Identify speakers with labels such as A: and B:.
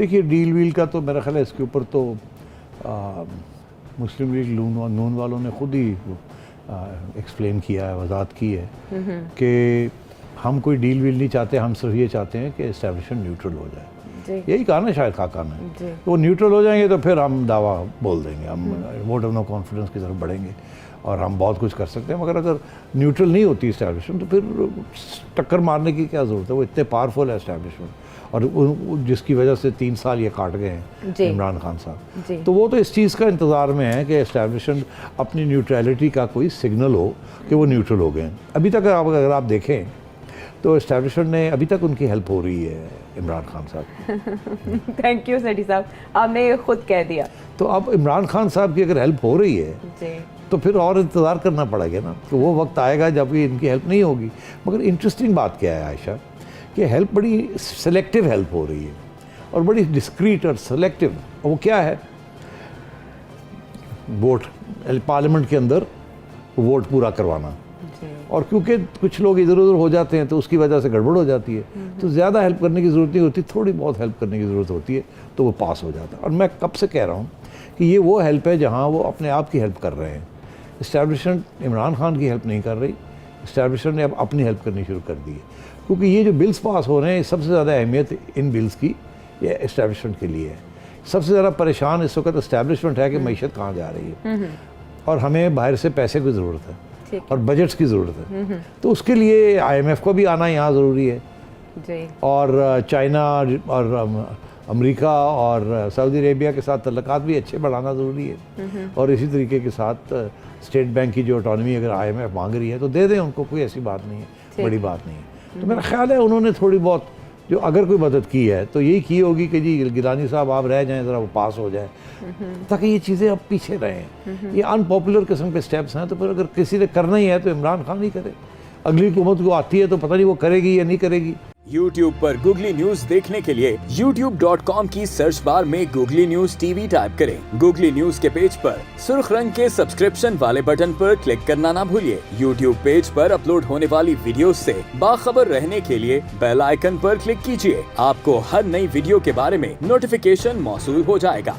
A: دیکھیے deal well کا تو میرا خیال ہے اس کے اوپر تو مسلم لیگ نون والوں نے خود ہی ایکسپلین کیا ہے, وضاحت کی ہے کہ ہم کوئی ڈیل ویل نہیں چاہتے, ہم صرف یہ چاہتے ہیں کہ اسٹیبلشمنٹ نیوٹرل ہو جائے. یہی کہا نا شاید خاقہ نے, وہ نیوٹرل ہو جائیں گے تو پھر ہم دعویٰ بول دیں گے, ہم ووٹ آف نو کانفیڈنس کی طرف بڑھیں گے اور ہم بہت کچھ کر سکتے ہیں. مگر اگر نیوٹرل نہیں ہوتی اسٹیبلشمنٹ تو پھر ٹکر مارنے کی کیا ضرورت ہے؟ وہ اتنے پاورفل ہے اسٹیبلشمنٹ, اور جس کی وجہ سے 3 سال یہ کاٹ گئے ہیں عمران خان صاحب. تو وہ تو اس چیز کا انتظار میں ہے کہ اسٹیبلشمنٹ اپنی نیوٹرلٹی کا کوئی سگنل ہو کہ وہ نیوٹرل ہو گئے ہیں. ابھی تک اگر آپ دیکھیں تو اسٹیبلشمنٹ نے ابھی تک ان کی ہیلپ ہو رہی ہے عمران خان صاحب.
B: تھینک یو سیٹھی صاحب, آپ نے یہ خود کہہ دیا.
A: تو اب عمران خان صاحب کی اگر ہیلپ ہو رہی ہے تو پھر اور انتظار کرنا پڑے گا نا, تو وہ وقت آئے گا جب ان کی ہیلپ نہیں ہوگی. مگر انٹرسٹنگ بات کیا ہے عائشہ, کہ ہیلپ بڑی سلیکٹیو ہیلپ ہو رہی ہے اور بڑی ڈسکریٹ اور سلیکٹیو. وہ کیا ہے؟ ووٹ پارلیمنٹ کے اندر ووٹ پورا کروانا, اور کیونکہ کچھ لوگ ادھر ادھر ہو جاتے ہیں تو اس کی وجہ سے گڑبڑ ہو جاتی ہے. تو زیادہ ہیلپ کرنے کی ضرورت نہیں ہوتی, تھوڑی بہت ہیلپ کرنے کی ضرورت ہوتی ہے تو وہ پاس ہو جاتا ہے. اور میں کب سے کہہ رہا ہوں کہ یہ وہ ہیلپ ہے جہاں وہ اپنے آپ کی ہیلپ کر رہے ہیں. اسٹیبلشمنٹ عمران خان کی ہیلپ نہیں کر رہی, اسٹیبلشمنٹ نے اب اپنی ہیلپ کرنی شروع کر دی ہے. کیونکہ یہ جو بلز پاس ہو رہے ہیں, سب سے زیادہ اہمیت ان بلز کی یہ اسٹیبلشمنٹ کے لیے ہے. سب سے زیادہ پریشان اس وقت اسٹیبلشمنٹ ہے کہ معیشت کہاں جا رہی ہے, اور ہمیں باہر سے پیسے کی ضرورت ہے اور بجٹس کی ضرورت ہے. تو اس کے لیے IMF کو بھی آنا یہاں ضروری ہے, اور چائنا اور امریکہ اور سعودی عربیہ کے ساتھ تعلقات بھی اچھے بڑھانا ضروری ہے. اور اسی طریقے کے ساتھ اسٹیٹ بینک کی جو اٹانومی اگر IMF مانگ رہی ہے تو دے دیں ان کو, کوئی ایسی بات نہیں ہے, بڑی بات نہیں ہے. تو میرا خیال ہے انہوں نے تھوڑی بہت جو اگر کوئی مدد کی ہے تو یہی کی ہوگی کہ جی گیلانی صاحب آپ رہ جائیں, ذرا وہ پاس ہو جائے تاکہ یہ چیزیں اب پیچھے رہیں. یہ ان پاپولر قسم کے سٹیپس ہیں, تو پھر اگر کسی نے کرنا ہی ہے تو عمران خان ہی کرے. اگلی حکومت کو آتی ہے تو پتہ نہیں وہ کرے گی یا نہیں کرے گی.
C: YouTube پر گوگلی نیوز دیکھنے کے لیے youtube.com کی سرچ بار میں گوگلی نیوز TV ٹائپ کریں. گوگلی نیوز کے پیج پر سرخ رنگ کے سبسکرپشن والے بٹن پر کلک کرنا نہ بھولیے. YouTube پیج پر اپلوڈ ہونے والی ویڈیوز سے باخبر رہنے کے لیے بیل آئیکن پر کلک کیجیے. آپ کو ہر نئی ویڈیو کے بارے میں نوٹیفیکیشن موصول ہو جائے گا.